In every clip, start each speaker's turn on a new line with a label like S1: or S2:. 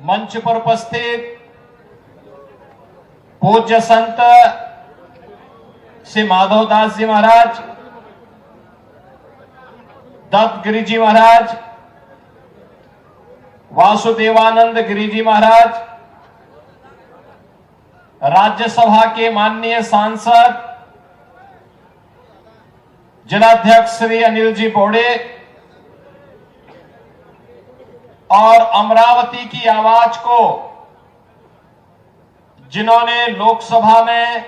S1: मंच पर उपस्थित पूज्य संत श्री माधवदास जी महाराज, दत्त गिरी जी महाराज, वासुदेवानंद गिरी जी महाराज, राज्यसभा के माननीय सांसद जिलाध्यक्ष श्री अनिल जी बोड़े और अमरावती की आवाज को जिन्होंने लोकसभा में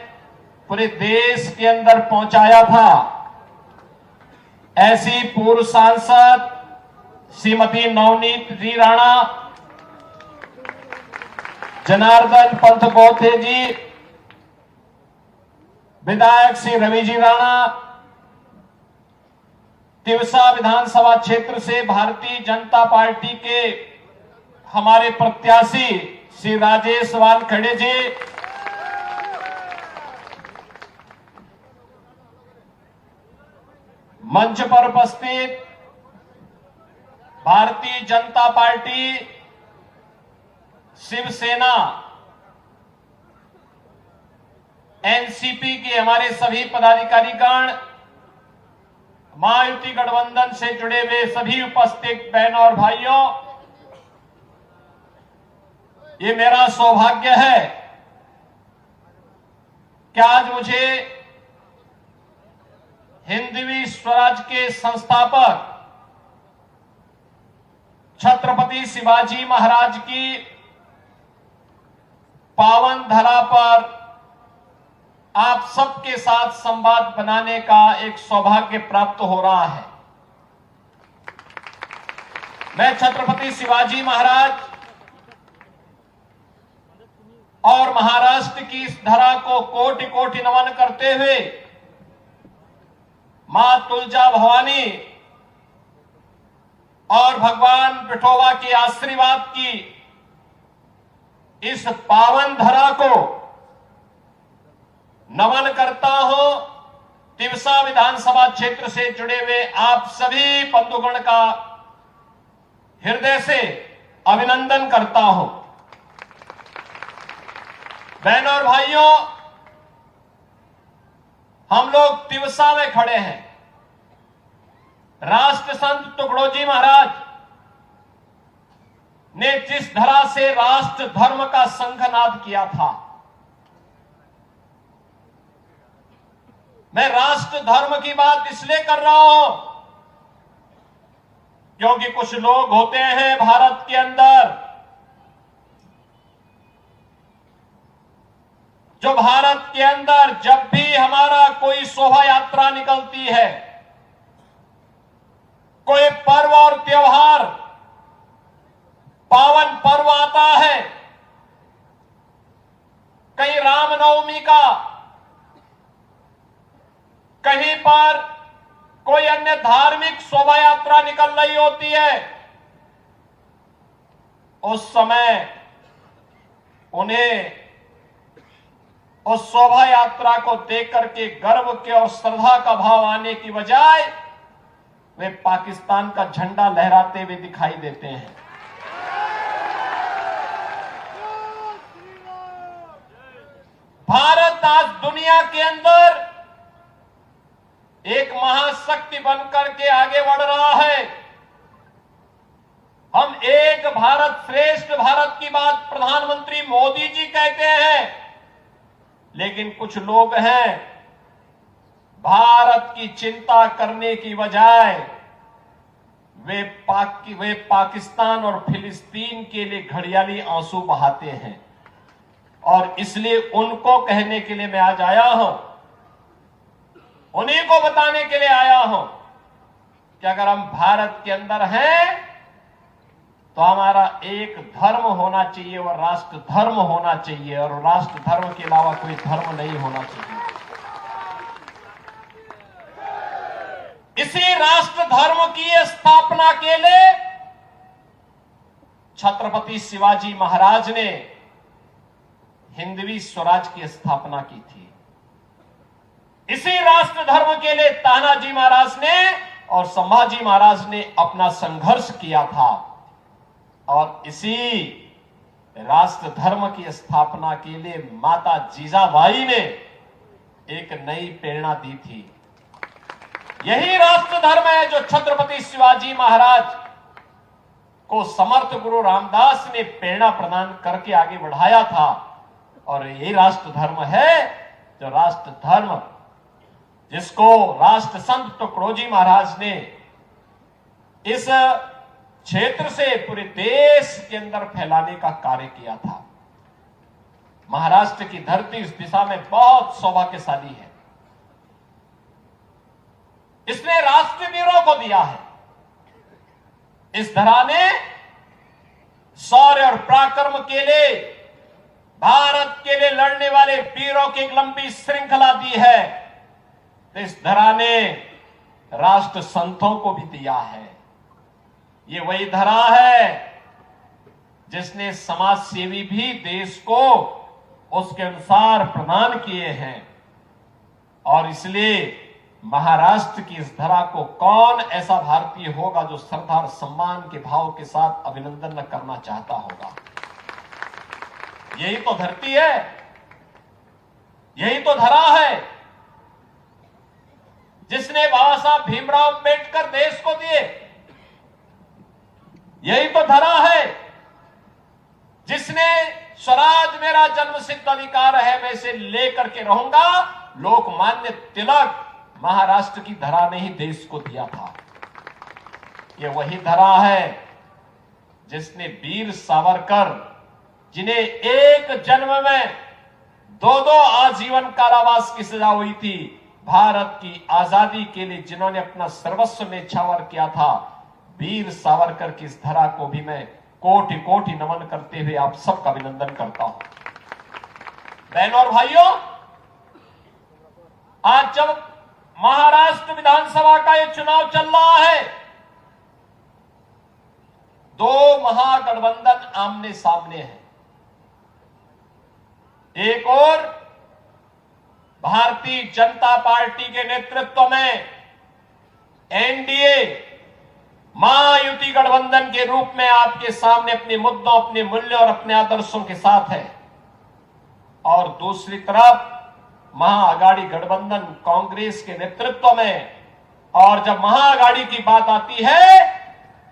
S1: पूरे देश के अंदर पहुंचाया था, ऐसी पूर्व सांसद श्रीमती नवनीत जी राणा, जनार्दन पंथ बोथे जी, विधायक श्री रवि जी राणा, तिवसा विधानसभा क्षेत्र से भारतीय जनता पार्टी के हमारे प्रत्याशी श्री राजेश वानखेड़े जी, मंच पर उपस्थित भारतीय जनता पार्टी, शिवसेना, एनसीपी के हमारे सभी पदाधिकारीगण, महायुति गठबंधन से जुड़े हुए सभी उपस्थित बहनों और भाइयों, ये मेरा सौभाग्य है कि आज मुझे हिंदवी स्वराज के संस्थापक छत्रपति शिवाजी महाराज की पावन धरा पर आप सबके साथ संवाद बनाने का एक सौभाग्य प्राप्त हो रहा है। मैं छत्रपति शिवाजी महाराज और महाराष्ट्र की इस धरा को कोटि कोटि नमन करते हुए मां तुलजा भवानी और भगवान विठोबा के आशीर्वाद की इस पावन धरा को नमन करता हूं। तिवसा विधानसभा क्षेत्र से जुड़े हुए आप सभी बंधुगण का हृदय से अभिनंदन करता हूं। बहनों और भाइयों, हम लोग तिवसा में खड़े हैं। राष्ट्र संत टुकड़ोजी महाराज ने जिस धरा से राष्ट्र धर्म का शंखनाद किया था, मैं राष्ट्र धर्म की बात इसलिए कर रहा हूं क्योंकि कुछ लोग होते हैं भारत के अंदर जो भारत के अंदर जब भी हमारा कोई शोभा यात्रा निकलती है, कोई पर्व और त्योहार, पावन पर्व आता है, कहीं रामनवमी का, कहीं पर कोई अन्य धार्मिक शोभा यात्रा निकल रही होती है, उस समय उन्हें उस शोभा यात्रा को देख करके गर्व के और श्रद्धा का भाव आने की बजाय वे पाकिस्तान का झंडा लहराते हुए दिखाई देते हैं। भारत आज दुनिया के अंदर एक महाशक्ति बनकर के आगे बढ़ रहा है। हम एक भारत श्रेष्ठ भारत की बात प्रधानमंत्री मोदी जी कहते हैं, लेकिन कुछ लोग हैं भारत की चिंता करने की बजाय वे पाकिस्तान और फिलिस्तीन के लिए घड़ियाली आंसू बहाते हैं। और इसलिए उनको कहने के लिए मैं आज आया हूं, उन्हीं को बताने के लिए आया हूं कि अगर हम भारत के अंदर हैं तो हमारा एक धर्म होना चाहिए और राष्ट्र धर्म होना चाहिए, और राष्ट्र धर्म के अलावा कोई धर्म नहीं होना चाहिए। इसी राष्ट्र धर्म की स्थापना के लिए छत्रपति शिवाजी महाराज ने हिंदवी स्वराज की स्थापना की थी। इसी राष्ट्र धर्म के लिए तानाजी महाराज ने और संभाजी महाराज ने अपना संघर्ष किया था, और इसी राष्ट्र धर्म की स्थापना के लिए माता जीजाबाई ने एक नई प्रेरणा दी थी। यही राष्ट्र धर्म है जो छत्रपति शिवाजी महाराज को समर्थ गुरु रामदास ने प्रेरणा प्रदान करके आगे बढ़ाया था। और यही राष्ट्र धर्म है जो राष्ट्र धर्म जिसको राष्ट्र संत टुकड़ोजी महाराज ने इस क्षेत्र से पूरे देश के अंदर फैलाने का कार्य किया था। महाराष्ट्र की धरती इस दिशा में बहुत सौभाग्यशाली है। इसने राष्ट्रवीरों को दिया है। इस धरा ने शौर्य और पराक्रम के लिए भारत के लिए लड़ने वाले वीरों की एक लंबी श्रृंखला दी है। तो इस धरा ने राष्ट्र संतों को भी दिया है। ये वही धरा है जिसने समाज सेवी भी देश को उसके अनुसार प्रदान किए हैं। और इसलिए महाराष्ट्र की इस धरा को कौन ऐसा भारतीय होगा जो श्रद्धा और सम्मान के भाव के साथ अभिनंदन न करना चाहता होगा। यही तो धरती है, यही तो धरा है जिसने बाबा साहब भीमराव अम्बेडकर देश को दिए। यही तो धरा है जिसने स्वराज मेरा जन्मसिद्ध अधिकार है मैं इसे लेकर के रहूंगा लोकमान्य तिलक महाराष्ट्र की धरा ने ही देश को दिया था। यह वही धरा है जिसने वीर सावरकर जिन्हें एक जन्म में दो आजीवन कारावास की सजा हुई थी, भारत की आजादी के लिए जिन्होंने अपना सर्वस्व न्यौछावर किया था, वीर सावरकर की इस धरा को भी मैं कोटि कोटि नमन करते हुए आप सबका अभिनंदन करता हूं। बहनों और भाइयों, आज जब महाराष्ट्र विधानसभा का ये चुनाव चल रहा है, दो महागठबंधन आमने सामने हैं। एक और भारतीय जनता पार्टी के नेतृत्व में एनडीए महायुति गठबंधन के रूप में आपके सामने अपने मुद्दों, अपने मूल्यों और अपने आदर्शों के साथ है। और दूसरी तरफ महाअघाड़ी गठबंधन कांग्रेस के नेतृत्व में। और जब महाअघाड़ी की बात आती है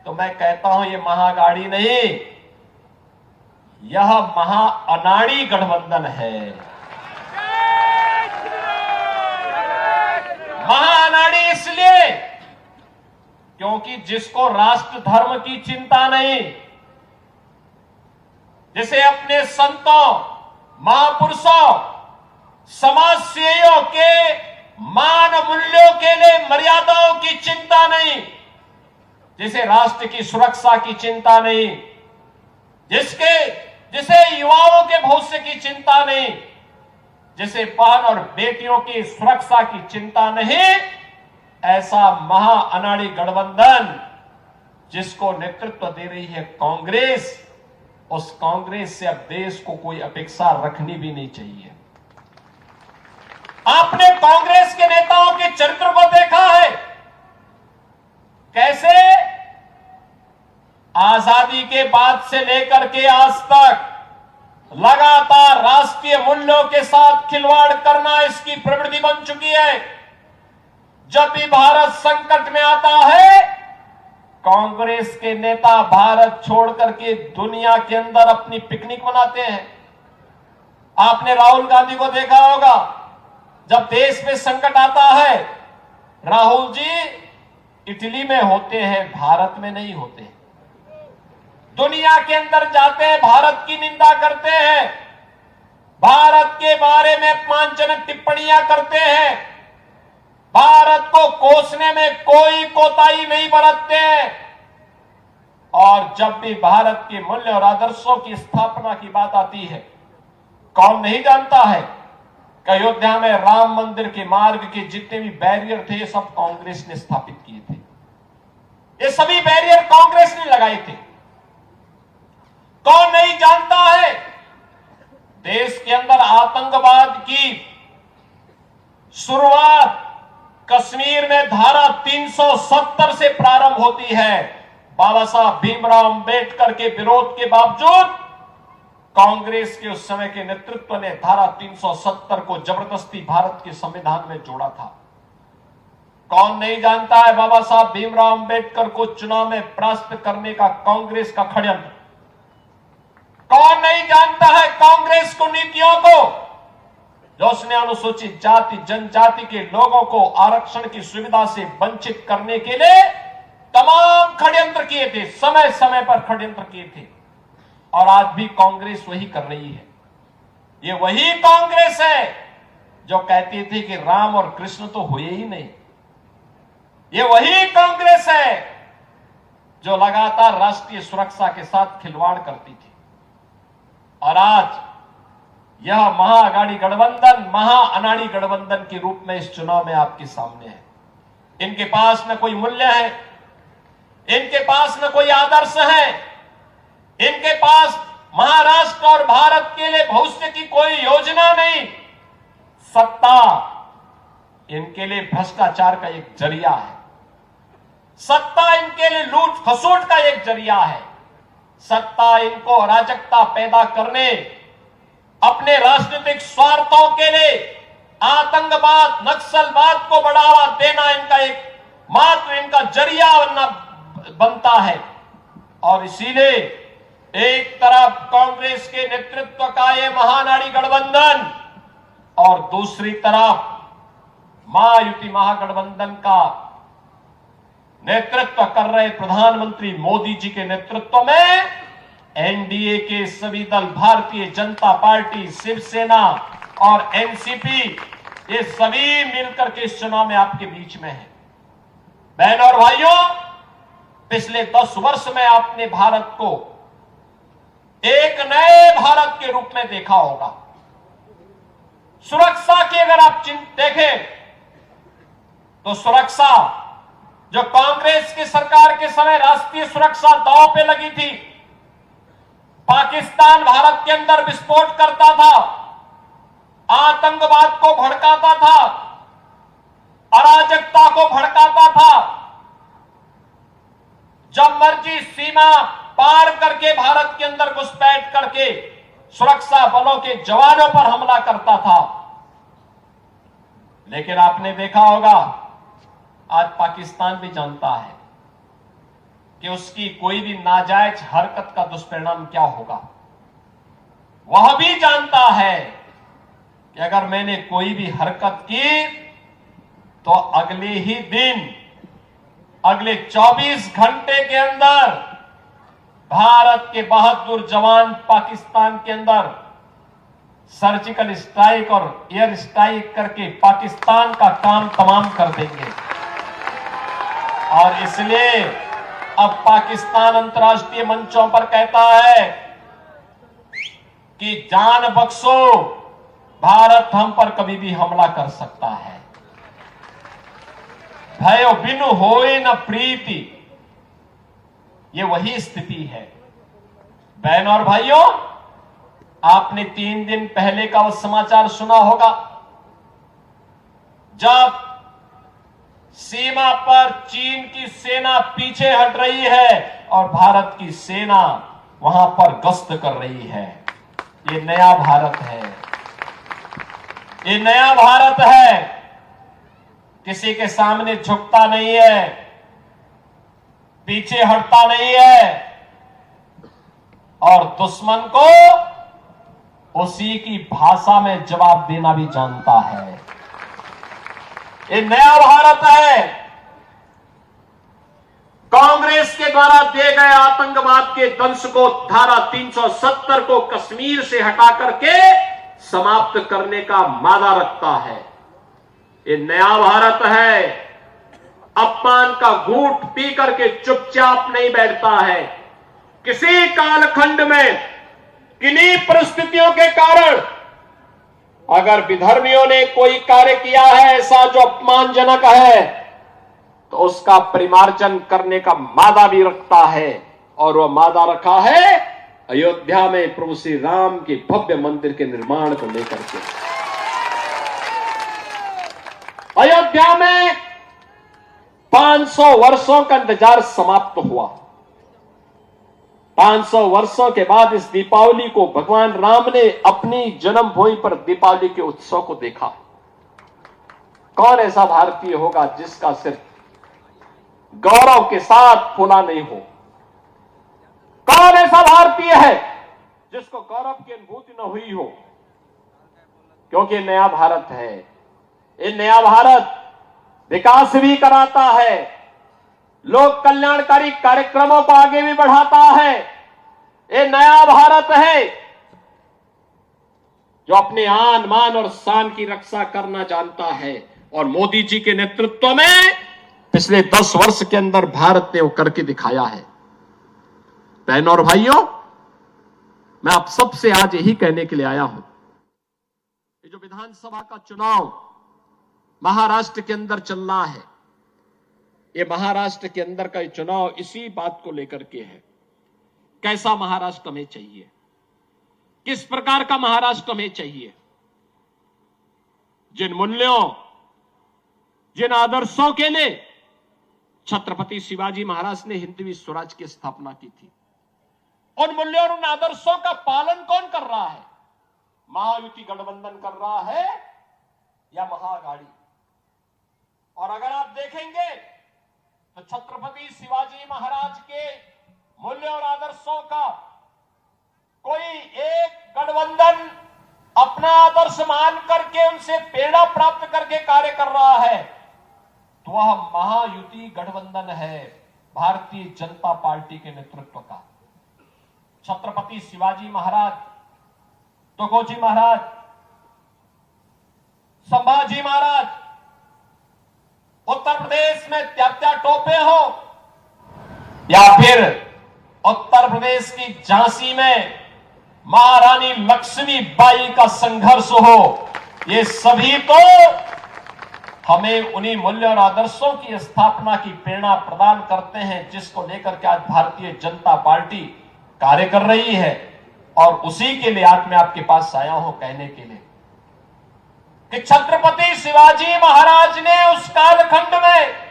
S1: तो मैं कहता हूं ये महाअघाड़ी नहीं, यह महाअनाड़ी गठबंधन है। महाअनाड़ी इसलिए क्योंकि जिसको राष्ट्र धर्म की चिंता नहीं, जिसे अपने संतों, महापुरुषों, समाज सेवियों के मान मूल्यों के लिए मर्यादाओं की चिंता नहीं, जिसे राष्ट्र की सुरक्षा की चिंता नहीं, जिसे युवाओं के भविष्य की चिंता नहीं, जिसे बहन और बेटियों की सुरक्षा की चिंता नहीं, ऐसा महाअनाड़ी गठबंधन जिसको नेतृत्व दे रही है कांग्रेस, उस कांग्रेस से अब देश को कोई अपेक्षा रखनी भी नहीं चाहिए। आपने कांग्रेस के नेताओं के चरित्र को देखा है, कैसे आजादी के बाद से लेकर के आज तक लगातार राष्ट्रीय मूल्यों के साथ खिलवाड़ करना इसकी प्रवृत्ति बन चुकी है। जब भी भारत संकट में आता है, कांग्रेस के नेता भारत छोड़ करके दुनिया के अंदर अपनी पिकनिक मनाते हैं। आपने राहुल गांधी को देखा होगा, जब देश में संकट आता है, राहुल जी इटली में होते हैं, भारत में नहीं होते। दुनिया के अंदर जाते हैं, भारत की निंदा करते हैं, भारत के बारे में अपमानजनक टिप्पणियां करते हैं, भारत को कोसने में कोई कोताही नहीं बरतते हैं। और जब भी भारत के मूल्य और आदर्शों की स्थापना की बात आती है, कौन नहीं जानता है कि अयोध्या में राम मंदिर के मार्ग के जितने भी बैरियर थे, ये सब कांग्रेस ने स्थापित किए थे। ये सभी बैरियर कांग्रेस ने लगाए थे। कौन नहीं जानता है देश के अंदर आतंकवाद की शुरुआत कश्मीर में धारा 370 से प्रारंभ होती है। बाबा साहब भीमराव अंबेडकर के विरोध के बावजूद कांग्रेस के उस समय के नेतृत्व ने धारा 370 को जबरदस्ती भारत के संविधान में जोड़ा था। कौन नहीं जानता है बाबा साहब भीमराव अंबेडकर को चुनाव में परास्त करने का कांग्रेस का षड्यंत्र? कौन नहीं जानता है कांग्रेस को नीतियों को, जो उसने अनुसूचित जाति जनजाति के लोगों को आरक्षण की सुविधा से वंचित करने के लिए तमाम षड्यंत्र किए थे, समय समय पर षड्यंत्र किए थे। और आज भी कांग्रेस वही कर रही है। ये वही कांग्रेस है जो कहती थी कि राम और कृष्ण तो हुए ही नहीं। ये वही कांग्रेस है जो लगातार राष्ट्रीय सुरक्षा के साथ खिलवाड़ करती थी। और आज यह महाअघाड़ी गठबंधन महाअनाड़ी गठबंधन के रूप में इस चुनाव में आपके सामने है। इनके पास न कोई मूल्य है, इनके पास न कोई आदर्श है, इनके पास महाराष्ट्र और भारत के लिए भविष्य की कोई योजना नहीं। सत्ता इनके लिए भ्रष्टाचार का एक जरिया है, सत्ता इनके लिए लूट खसोट का एक जरिया है। सत्ता इनको अराजकता पैदा करने, अपने राजनीतिक स्वार्थों के लिए आतंकवाद नक्सलवाद को बढ़ावा देना इनका इनका जरिया बनता है। और इसीलिए एक तरफ कांग्रेस के नेतृत्व का ये महानाड़ी गठबंधन और दूसरी तरफ महायुति महागठबंधन का नेतृत्व कर रहे प्रधानमंत्री मोदी जी के नेतृत्व में एनडीए के सभी दल, भारतीय जनता पार्टी, शिवसेना और एनसीपी, ये सभी मिलकर के इस चुनाव में आपके बीच में है। बहनों और भाइयों, पिछले 10 वर्ष में आपने भारत को एक नए भारत के रूप में देखा होगा। सुरक्षा की अगर आप देखें तो सुरक्षा जो कांग्रेस की सरकार के समय राष्ट्रीय सुरक्षा दांव पे लगी थी, पाकिस्तान भारत के अंदर विस्फोट करता था, आतंकवाद को भड़काता था, अराजकता को भड़काता था, जब मर्जी सीमा पार करके भारत के अंदर घुसपैठ करके सुरक्षा बलों के जवानों पर हमला करता था। लेकिन आपने देखा होगा आज पाकिस्तान भी जानता है कि उसकी कोई भी नाजायज हरकत का दुष्परिणाम क्या होगा। वह भी जानता है कि अगर मैंने कोई भी हरकत की तो अगले ही दिन, अगले 24 घंटे के अंदर भारत के बहादुर जवान पाकिस्तान के अंदर सर्जिकल स्ट्राइक और एयर स्ट्राइक करके पाकिस्तान का काम तमाम कर देंगे। और इसलिए अब पाकिस्तान अंतर्राष्ट्रीय मंचों पर कहता है कि जान बख्शो, भारत हम पर कभी भी हमला कर सकता है। भयो बिनु होए न प्रीति, ये वही स्थिति है। बहनों और भाइयों, आपने 3 दिन पहले का वो समाचार सुना होगा जब सीमा पर चीन की सेना पीछे हट रही है और भारत की सेना वहां पर गश्त कर रही है। ये नया भारत है, ये नया भारत है। किसी के सामने झुकता नहीं है, पीछे हटता नहीं है और दुश्मन को उसी की भाषा में जवाब देना भी जानता है। ये नया भारत है। कांग्रेस के द्वारा दिए गए आतंकवाद के दंश को, धारा 370 को कश्मीर से हटा करके समाप्त करने का मादा रखता है। ये नया भारत है। अपमान का घूंट पी करके चुपचाप नहीं बैठता है। किसी कालखंड में किन्हीं परिस्थितियों के कारण अगर विधर्मियों ने कोई कार्य किया है ऐसा जो अपमानजनक है, तो उसका परिमार्जन करने का मादा भी रखता है। और वह मादा रखा है अयोध्या में प्रभु श्री राम के भव्य मंदिर के निर्माण को लेकर के। अयोध्या में 500 वर्षों का इंतजार समाप्त हुआ। 500 वर्षों के बाद इस दीपावली को भगवान राम ने अपनी जन्मभूमि पर दीपावली के उत्सव को देखा। कौन ऐसा भारतीय होगा जिसका सिर गौरव के साथ फूला नहीं हो? कौन ऐसा भारतीय है जिसको गौरव की अनुभूति न हुई हो? क्योंकि नया भारत है। ये नया भारत विकास भी कराता है, लोक कल्याणकारी कार्यक्रमों को आगे भी बढ़ाता है। ये नया भारत है जो अपने आन मान और शान की रक्षा करना जानता है। और मोदी जी के नेतृत्व में पिछले 10 वर्ष के अंदर भारत ने वो करके दिखाया है। बहनों और भाइयों, मैं आप सबसे आज यही कहने के लिए आया हूं, ये जो विधानसभा का चुनाव महाराष्ट्र के अंदर चल रहा है, ये महाराष्ट्र के अंदर का ये चुनाव इसी बात को लेकर के है। कैसा महाराष्ट्र हमें चाहिए, किस प्रकार का महाराष्ट्र हमें चाहिए? जिन मूल्यों, जिन आदर्शों के लिए छत्रपति शिवाजी महाराज ने हिंदवी स्वराज की स्थापना की थी, उन मूल्यों और उन आदर्शों का पालन कौन कर रहा है? महायुति गठबंधन कर रहा है या महाअघाड़ी? और अगर आप देखेंगे तो छत्रपति शिवाजी महाराज के मूल्यों और आदर्शों का कोई एक गठबंधन अपना आदर्श मान करके उनसे प्रेरणा प्राप्त करके कार्य कर रहा है तो वह महायुति गठबंधन है भारतीय जनता पार्टी के नेतृत्व का। छत्रपति शिवाजी महाराज, तुकोजी महाराज, संभाजी महाराज उत्तर प्रदेश में त्यात्या टोपे हो या फिर उत्तर प्रदेश की झांसी में महारानी लक्ष्मीबाई का संघर्ष हो, ये सभी तो हमें उन्हीं मूल्यों और आदर्शों की स्थापना की प्रेरणा प्रदान करते हैं जिसको लेकर के आज भारतीय जनता पार्टी कार्य कर रही है। और उसी के लिए आज मैं आपके पास आया हूं कहने के लिए कि छत्रपति शिवाजी महाराज ने उस कालखंड में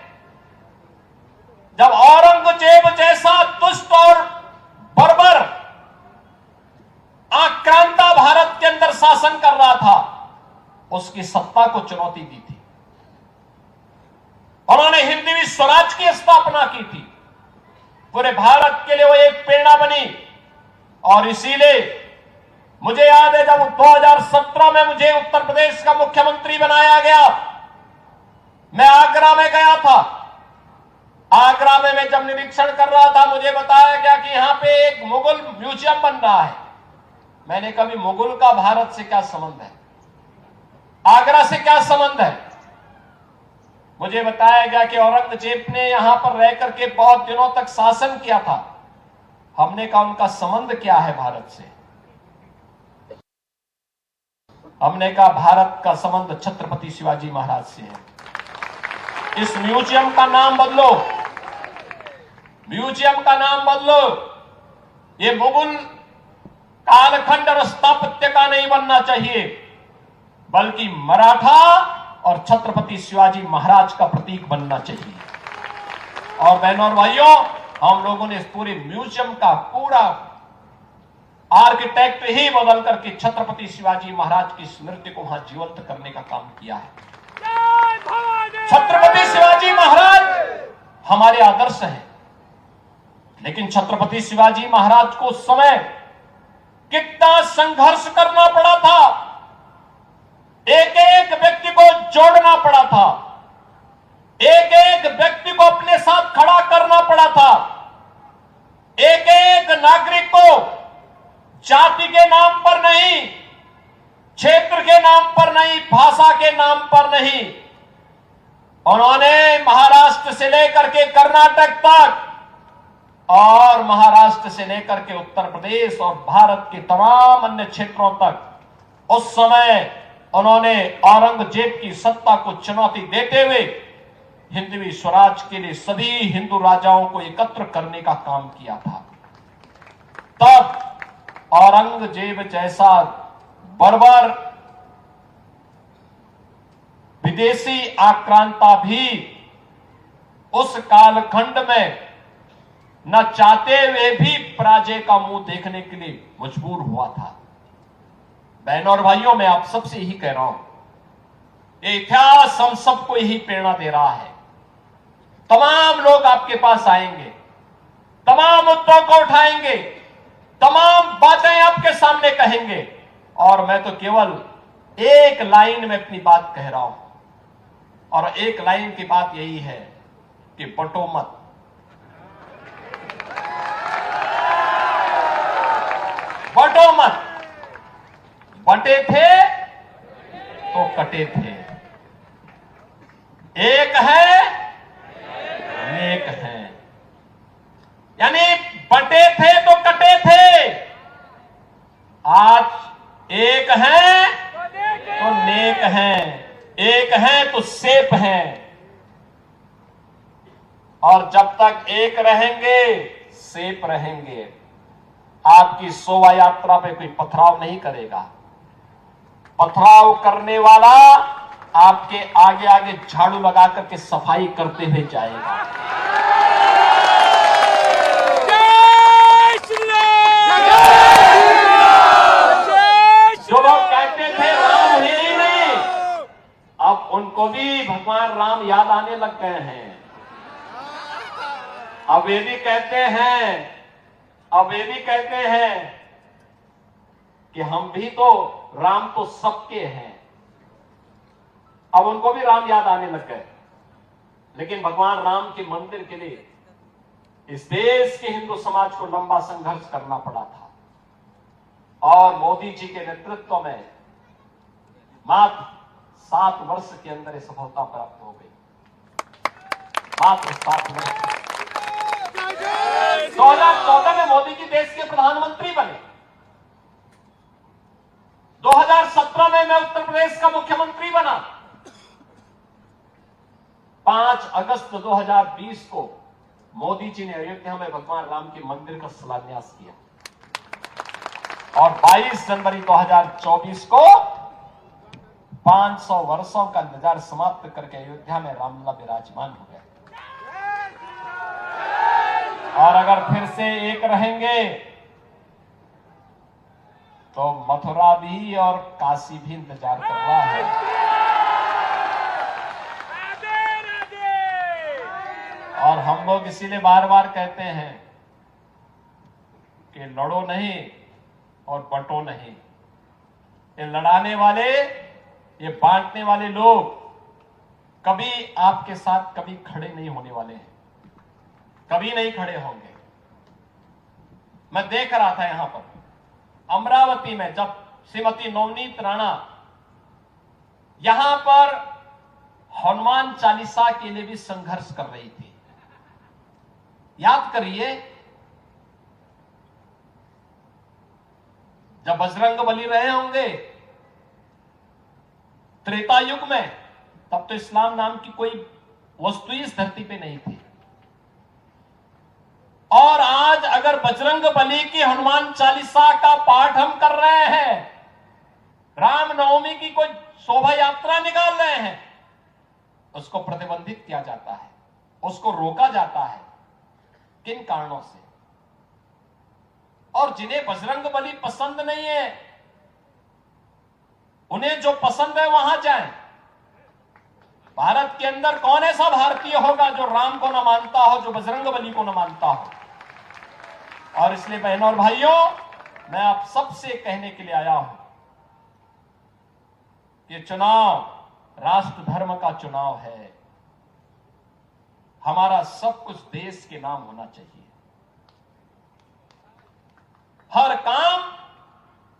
S1: जब औरंगजेब जैसा दुष्ट और बर्बर आक्रांता भारत के अंदर शासन कर रहा था, उसकी सत्ता को चुनौती दी थी। उन्होंने हिंदवी स्वराज की स्थापना की थी, पूरे भारत के लिए वो एक प्रेरणा बनी। और इसीलिए मुझे याद है जब 2017 में मुझे उत्तर प्रदेश का मुख्यमंत्री बनाया गया, मैं आगरा में गया था। आगरा में मैं जब निरीक्षण कर रहा था, मुझे बताया गया कि यहां पे एक मुगल म्यूजियम बन रहा है। मैंने कभी मुगल का भारत से क्या संबंध है, आगरा से क्या संबंध है? मुझे बताया गया कि औरंगजेब ने यहां पर रह करके बहुत दिनों तक शासन किया था। हमने कहा उनका संबंध क्या है भारत से? हमने कहा भारत का संबंध छत्रपति शिवाजी महाराज से है। इस म्यूजियम का नाम बदलो, म्यूजियम का नाम बदलो। ये मुगल कालखंड और स्थापत्य का नहीं बनना चाहिए, बल्कि मराठा और छत्रपति शिवाजी महाराज का प्रतीक बनना चाहिए। और बहनों और भाइयों, हम लोगों ने इस पूरे म्यूजियम का पूरा आर्किटेक्ट ही बदल करके छत्रपति शिवाजी महाराज की स्मृति को वहां जीवंत करने का काम किया है। छत्रपति शिवाजी महाराज हमारे आदर्श हैं, लेकिन छत्रपति शिवाजी महाराज को उस समय कितना संघर्ष करना पड़ा था, एक एक व्यक्ति को जोड़ना पड़ा था, एक एक व्यक्ति को अपने साथ खड़ा करना पड़ा था, एक एक नागरिक को जाति के नाम पर नहीं, क्षेत्र के नाम पर नहीं, भाषा के नाम पर नहीं, उन्होंने महाराष्ट्र से लेकर के कर्नाटक तक और महाराष्ट्र से लेकर के उत्तर प्रदेश और भारत के तमाम अन्य क्षेत्रों तक उस समय उन्होंने औरंगजेब की सत्ता को चुनौती देते हुए हिंदवी स्वराज के लिए सभी हिंदू राजाओं को एकत्र करने का काम किया था। तब औरंगजेब जैसा बर्बर विदेशी आक्रांता भी उस कालखंड में न चाहते हुए भी पराजय का मुंह देखने के लिए मजबूर हुआ था। बहनों और भाइयों, मैं आप सबसे यही कह रहा हूं, ये इतिहास हम सबको यही प्रेरणा दे रहा है। तमाम लोग आपके पास आएंगे, तमाम मुद्दों को उठाएंगे, तमाम बातें आपके सामने कहेंगे, और मैं तो केवल एक लाइन में अपनी बात कह रहा हूं, और एक लाइन की बात यही है कि बंटो मत। बंटो मत। बंटे थे तो कटे थे। एक है, नेक है। यानी बंटे थे तो कटे थे, आज एक है तो नेक है, एक है तो सेफ है। और जब तक एक रहेंगे, सेफ रहेंगे, आपकी शोभा यात्रा पे कोई पथराव नहीं करेगा। पथराव करने वाला आपके आगे आगे झाड़ू लगा करके सफाई करते हुए जाएगा। जो लोग कहते थे राम ही नहीं, अब उनको भी भगवान राम याद आने लग गए हैं। अब ये भी कहते हैं कि हम भी तो, राम तो सबके हैं। अब उनको भी राम याद आने लग गए। लेकिन भगवान राम के मंदिर के लिए इस देश के हिंदू समाज को लंबा संघर्ष करना पड़ा था, और मोदी जी के नेतृत्व में मात्र 7 वर्ष के अंदर ये सफलता प्राप्त हो गई। मात्र 7 वर्ष। 2014 में मोदी जी देश के प्रधानमंत्री बने। 2017 में मैं उत्तर प्रदेश का मुख्यमंत्री बना। 5 अगस्त 2020 को मोदी जी ने अयोध्या में भगवान राम के मंदिर का शिलान्यास किया, और 22 जनवरी 2024 को 500 वर्षों का इंतजार समाप्त करके अयोध्या में रामलला विराजमान हो गए। और अगर फिर से एक रहेंगे तो मथुरा भी और काशी भी इंतजार कर रहा है। और हम लोग इसीलिए बार बार कहते हैं कि लड़ो नहीं और बंटो नहीं। ये लड़ाने वाले, ये बांटने वाले लोग कभी आपके साथ कभी खड़े नहीं होने वाले हैं, कभी नहीं खड़े होंगे। मैं देख रहा था यहां पर अमरावती में, जब श्रीमती नवनीत राणा यहां पर हनुमान चालीसा के लिए भी संघर्ष कर रही थी। याद करिए, जब बजरंग बली रहे होंगे त्रेता युग में, तब तो इस्लाम नाम की कोई वस्तु इस धरती पे नहीं थी। और आज अगर बजरंग बली की हनुमान चालीसा का पाठ हम कर रहे हैं, रामनवमी की कोई शोभा यात्रा निकाल रहे हैं, उसको प्रतिबंधित किया जाता है, उसको रोका जाता है। किन कारणों से? और जिन्हें बजरंग बली पसंद नहीं है, उन्हें जो पसंद है वहां जाएं। भारत के अंदर कौन ऐसा भारतीय होगा जो राम को न मानता हो, जो बजरंग बली को न मानता हो? और इसलिए बहनों और भाइयों, मैं आप सबसे कहने के लिए आया हूं कि चुनाव राष्ट्र धर्म का चुनाव है। हमारा सब कुछ देश के नाम होना चाहिए, हर काम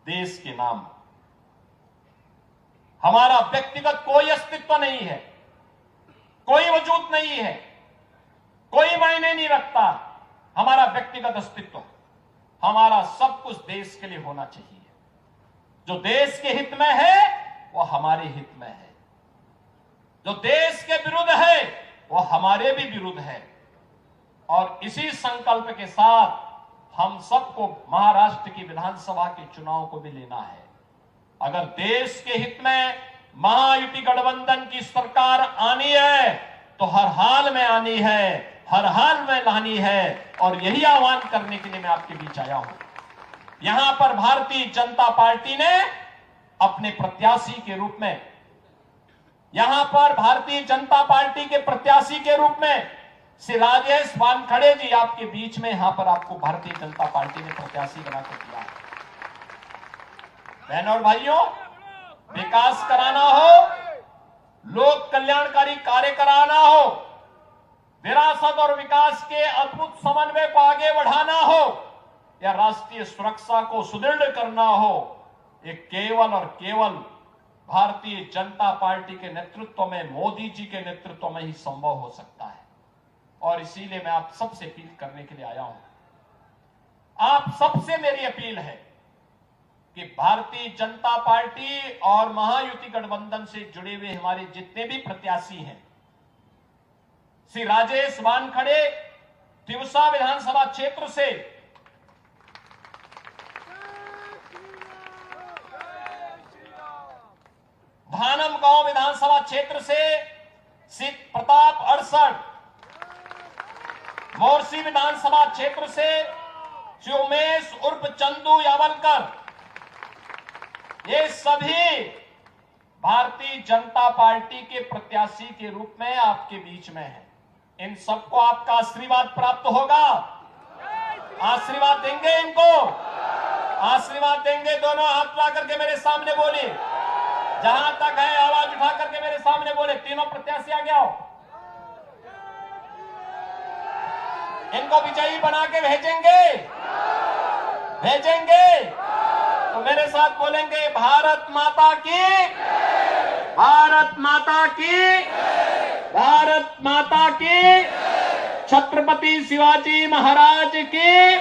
S1: देश के नाम। हमारा व्यक्तिगत कोई अस्तित्व नहीं है, कोई वजूद नहीं है, कोई मायने नहीं रखता हमारा व्यक्तिगत अस्तित्व। हमारा सब कुछ देश के लिए होना चाहिए। जो देश के हित में है वो हमारे हित में है, जो देश के विरुद्ध है वो हमारे भी विरुद्ध है। और इसी संकल्प के साथ हम सबको महाराष्ट्र की विधानसभा के चुनाव को भी लेना है। अगर देश के हित में महायुति गठबंधन की सरकार आनी है तो हर हाल में आनी है, हर हाल में लानी है, और यही आह्वान करने के लिए मैं आपके बीच आया हूं। यहां पर भारतीय जनता पार्टी ने अपने प्रत्याशी के रूप में, यहां पर भारतीय जनता पार्टी के प्रत्याशी के रूप में श्री राजेश वानखड़े जी आपके बीच में यहां पर आपको भारतीय जनता पार्टी ने प्रत्याशी बनाकर दिया है। बहनों और भाइयों, विकास कराना हो, लोक कल्याणकारी कार्य कराना हो, विरासत और विकास के अद्भुत समन्वय को आगे बढ़ाना हो, या राष्ट्रीय सुरक्षा को सुदृढ़ करना हो, ये केवल और केवल भारतीय जनता पार्टी के नेतृत्व में, मोदी जी के नेतृत्व में ही संभव हो सकता है। और इसीलिए मैं आप सबसे अपील करने के लिए आया हूं। आप सबसे मेरी अपील है कि भारतीय जनता पार्टी और महायुति गठबंधन से जुड़े हुए हमारे जितने भी प्रत्याशी हैं, श्री राजेश वानखड़े तिवसा विधानसभा क्षेत्र से, धानम गांव विधानसभा क्षेत्र से श्री प्रताप अड़सठ, मोरसी विधानसभा क्षेत्र से श्री उमेश उर्फ चंदू यावलकर, ये सभी भारतीय जनता पार्टी के प्रत्याशी के रूप में आपके बीच में है। इन सबको आपका आशीर्वाद प्राप्त होगा। आशीर्वाद देंगे इनको, आशीर्वाद देंगे। दोनों हाथ ला करके मेरे सामने बोले, जहां तक है आवाज उठा करके मेरे सामने बोले। तीनों प्रत्याशी आ गया हो, इनको विजयी बना के भेजेंगे, भेजेंगे। तो मेरे साथ बोलेंगे, भारत माता की, भारत माता की, भारत माता की, छत्रपति शिवाजी महाराज की,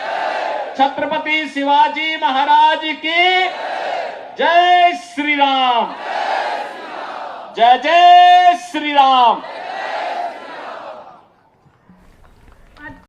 S1: छत्रपति शिवाजी महाराज की जय श्री राम, जय जय श्री राम।